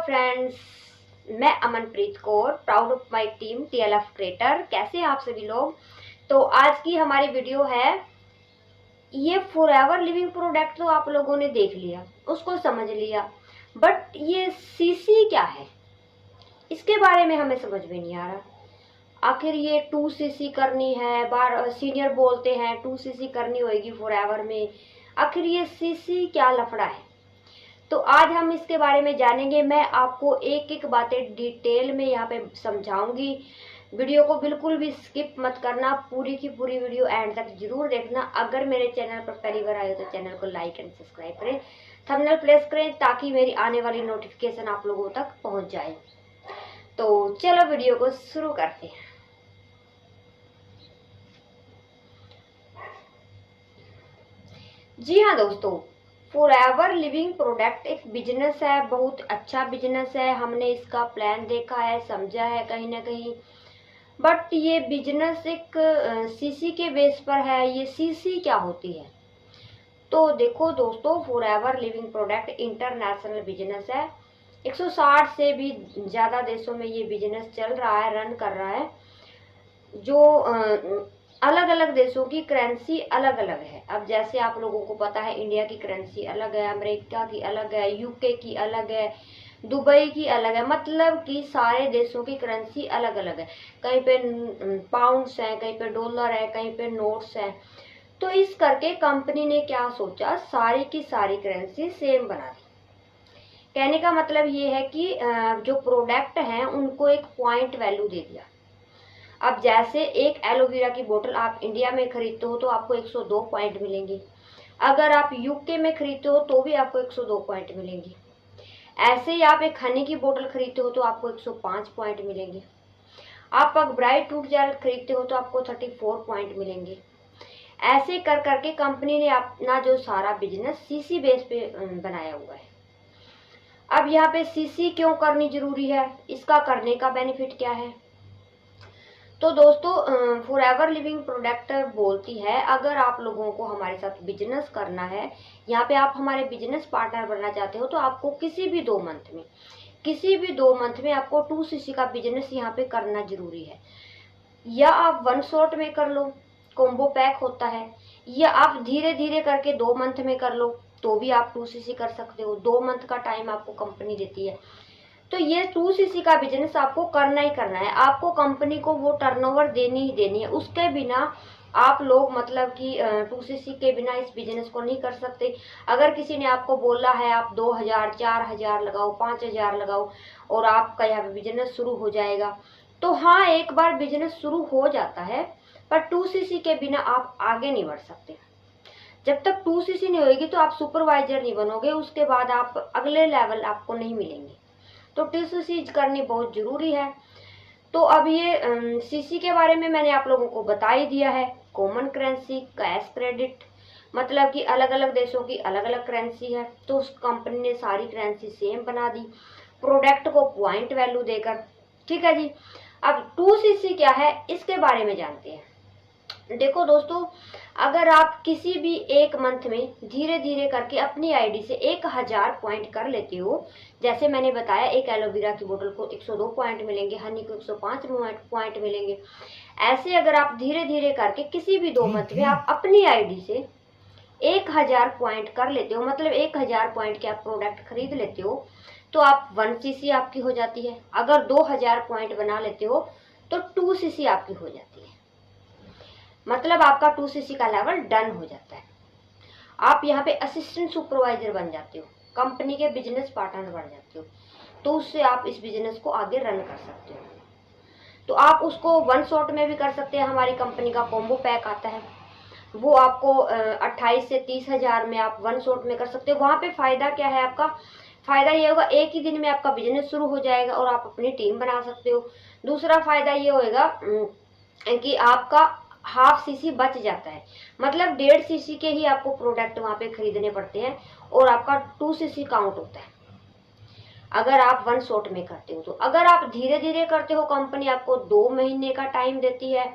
Friends, मैं Amanpreet Kaur, proud of my team TLF creator. कैसे हैं आप सभी लोग। तो आज की हमारी वीडियो है, ये फॉरएवर लिविंग प्रोडक्ट तो आप लोगों ने देख लिया, उसको समझ लिया, बट ये सीसी क्या है इसके बारे में हमें समझ में नहीं आ रहा। आखिर ये 2cc करनी है, बार सीनियर बोलते हैं 2cc करनी होगी फॉरएवर में। आखिर ये सीसी क्या लफड़ा है, तो आज हम इसके बारे में जानेंगे। मैं आपको एक एक बातें डिटेल में यहाँ पे समझाऊंगी। वीडियो को बिल्कुल भी स्किप मत करना, पूरी की पूरी वीडियो एंड तक जरूर देखना। अगर मेरे चैनल पर पहली बार आए हो तो चैनल को लाइक एंड सब्सक्राइब करें, थंबनेल प्रेस करें ताकि मेरी आने वाली नोटिफिकेशन आप लोगों तक पहुंच जाए। तो चलो वीडियो को शुरू करते हैं। जी हाँ दोस्तों, फॉरएवर लिविंग प्रोडक्ट एक बिजनेस है, बहुत अच्छा बिजनेस है। हमने इसका प्लान देखा है, समझा है कहीं ना कहीं, बट ये बिजनेस एक सीसी के बेस पर है। ये सीसी क्या होती है, तो देखो दोस्तों, forever living product international business है। 160 से भी ज़्यादा देशों में ये बिजनेस चल रहा है, रन कर रहा है। जो अलग अलग देशों की करेंसी अलग अलग है। अब जैसे आप लोगों को पता है, इंडिया की करेंसी अलग है, अमेरिका की अलग है, यूके की अलग है, दुबई की अलग है। मतलब कि सारे देशों की करेंसी अलग अलग है। कहीं पे पाउंड्स हैं, कहीं पे डॉलर है, कहीं पे नोट्स हैं। तो इस करके कंपनी ने क्या सोचा, सारी की सारी करेंसी सेम बना दी। कहने का मतलब ये है कि जो प्रोडक्ट हैं उनको एक पॉइंट वैल्यू दे दिया। अब जैसे एक एलोवेरा की बोतल आप इंडिया में खरीदते हो तो आपको 102 पॉइंट मिलेंगे। अगर आप यूके में खरीदते हो तो भी आपको 102 पॉइंट मिलेंगे। ऐसे ही आप एक हनी की बोतल खरीदते हो तो आपको 105 पॉइंट मिलेंगे। आप अगर ब्राइट फ्रूट जेल खरीदते हो तो आपको 34 पॉइंट मिलेंगे। ऐसे कर करके कंपनी ने अपना जो सारा बिजनेस सीसी बेस पे बनाया हुआ है। अब यहाँ पे सीसी क्यों करनी जरूरी है, इसका करने का बेनिफिट क्या है। तो दोस्तों, फॉरएवर लिविंग प्रोडक्ट बोलती है, अगर आप लोगों को हमारे साथ बिजनेस करना है, यहाँ पे आप हमारे बिजनेस पार्टनर बनना चाहते हो, तो आपको किसी भी 2 मंथ में आपको 2cc का बिजनेस यहाँ पे करना जरूरी है। या आप 1 शॉट में कर लो, कॉम्बो पैक होता है, या आप धीरे धीरे करके 2 मंथ में कर लो तो भी आप 2cc कर सकते हो। 2 मंथ का टाइम आपको कंपनी देती है। तो ये 2cc का बिजनेस आपको करना ही करना है। आपको कंपनी को वो टर्नओवर देनी ही देनी है। उसके बिना आप लोग मतलब कि 2cc के बिना इस बिजनेस को नहीं कर सकते। अगर किसी ने आपको बोला है आप 2000 4000 लगाओ, 5000 लगाओ और आपका यहाँ पे बिजनेस शुरू हो जाएगा, तो हाँ, एक बार बिजनेस शुरू हो जाता है, पर 2cc के बिना आप आगे नहीं बढ़ सकते। जब तक 2cc नहीं होगी तो आप सुपरवाइजर नहीं बनोगे, उसके बाद आप अगले लेवल आपको नहीं मिलेंगे। तो 2cc करनी बहुत जरूरी है। तो अब ये सीसी के बारे में मैंने आप लोगों को बता ही दिया है। कॉमन करेंसी, कैश क्रेडिट, मतलब कि अलग अलग देशों की अलग अलग करेंसी है, तो उस कंपनी ने सारी करेंसी सेम बना दी प्रोडक्ट को पॉइंट वैल्यू देकर। ठीक है जी। अब 2cc क्या है इसके बारे में जानते हैं। देखो दोस्तों, अगर आप किसी भी एक मंथ में धीरे धीरे करके अपनी आईडी से 1000 पॉइंट कर लेते हो, जैसे मैंने बताया, एक एलोवेरा की बोतल को 102 पॉइंट मिलेंगे, हनी को 105 पॉइंट मिलेंगे। ऐसे अगर आप धीरे धीरे करके किसी भी 2 मंथ में आप अपनी आईडी से 1000 पॉइंट कर लेते हो, मतलब 1000 पॉइंट के आप प्रोडक्ट खरीद लेते हो, तो आप 1cc आपकी हो जाती है। अगर 2000 पॉइंट बना लेते हो तो 2cc आपकी हो जाती है। मतलब आपका 2cc का लेवल डन हो जाता है। आप यहाँ पे असिस्टेंट सुपरवाइजर बन जाते हो, कंपनी के बिजनेस पार्टनर बन जाते हो, तो उससे आप इस बिजनेस को आगे रन कर सकते हो। तो आप उसको 1 शॉट में भी कर सकते हैं। हमारी कंपनी का कॉम्बो पैक आता है, वो आपको 28 से 30 हजार में आप 1 शॉट में कर सकते हो। वहाँ पे फायदा क्या है आपका, फायदा ये होगा एक ही दिन में आपका बिजनेस शुरू हो जाएगा और आप अपनी टीम बना सकते हो। दूसरा फायदा ये होगा कि आपका हाफ सीसी बच जाता है, मतलब 1.5cc के ही आपको प्रोडक्ट वहाँ पे खरीदने पड़ते हैं और आपका 2cc काउंट होता है अगर आप 1 शॉट में करते हो। तो अगर आप धीरे धीरे करते हो, कंपनी आपको 2 महीने का टाइम देती है।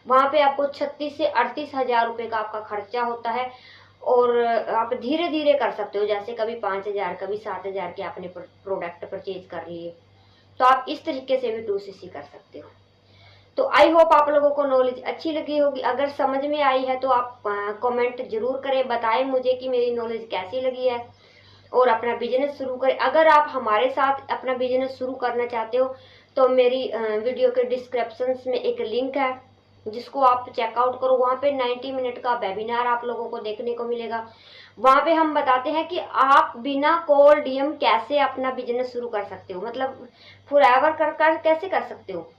वहाँ पे आपको 36 से 38 हजार रुपये का आपका खर्चा होता है और आप धीरे धीरे कर सकते हो, जैसे कभी 5,000 कभी 7,000 के आपने प्रोडक्ट परचेज कर लिए, तो आप इस तरीके से भी 2cc कर सकते हो। तो आई होप आप लोगों को नॉलेज अच्छी लगी होगी। अगर समझ में आई है तो आप कमेंट जरूर करें, बताएं मुझे कि मेरी नॉलेज कैसी लगी है, और अपना बिजनेस शुरू करें। अगर आप हमारे साथ अपना बिजनेस शुरू करना चाहते हो तो मेरी वीडियो के डिस्क्रिप्शन में एक लिंक है जिसको आप चेकआउट करो। वहाँ पे 90 मिनट का वेबिनार आप लोगों को देखने को मिलेगा। वहाँ पे हम बताते हैं कि आप बिना कॉल डीएम कैसे अपना बिजनेस शुरू कर सकते हो, मतलब फॉरएवर कर कैसे कर सकते हो।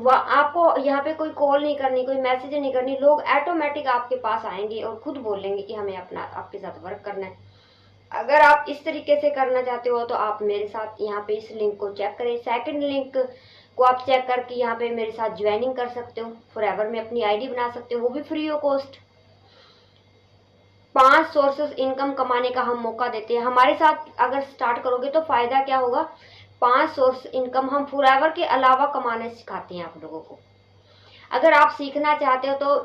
आपको यहाँ पे कोई कॉल नहीं करनी, कोई मैसेज नहीं करनी, लोग ऑटोमेटिक आपके पास आएंगे और खुद बोलेंगे कि हमें अपना आपके साथ वर्क करना है। अगर आप इस तरीके से करना चाहते हो तो आप मेरे साथ यहाँ पे इस लिंक को चेक करें। सेकंड लिंक को आप चेक करके यहाँ पे मेरे साथ ज्वाइनिंग कर सकते हो, फॉरएवर में अपनी आईडी बना सकते हो, वो भी free of cost. 5 sources income कमाने का हम मौका देते हैं। हमारे साथ अगर स्टार्ट करोगे तो फायदा क्या होगा, 5 सोर्स इनकम हम फॉरएवर के अलावा कमाने सिखाते हैं आप लोगों को। अगर आप सीखना चाहते हो तो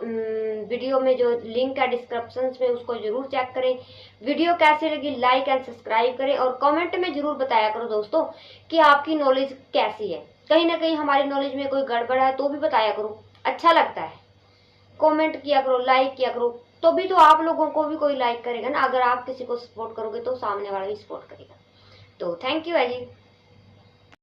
वीडियो में जो लिंक है डिस्क्रिप्शन में उसको जरूर चेक करें। वीडियो कैसी लगी लाइक एंड सब्सक्राइब करें, और कमेंट में जरूर बताया करो दोस्तों कि आपकी नॉलेज कैसी है। कहीं ना कहीं हमारी नॉलेज में कोई गड़बड़ है तो भी बताया करो, अच्छा लगता है। कमेंट किया करो, लाइक किया करो, तो भी तो आप लोगों को भी कोई लाइक करेगा ना। अगर आप किसी को सपोर्ट करोगे तो सामने वाला भी सपोर्ट करेगा। तो थैंक यू है जी।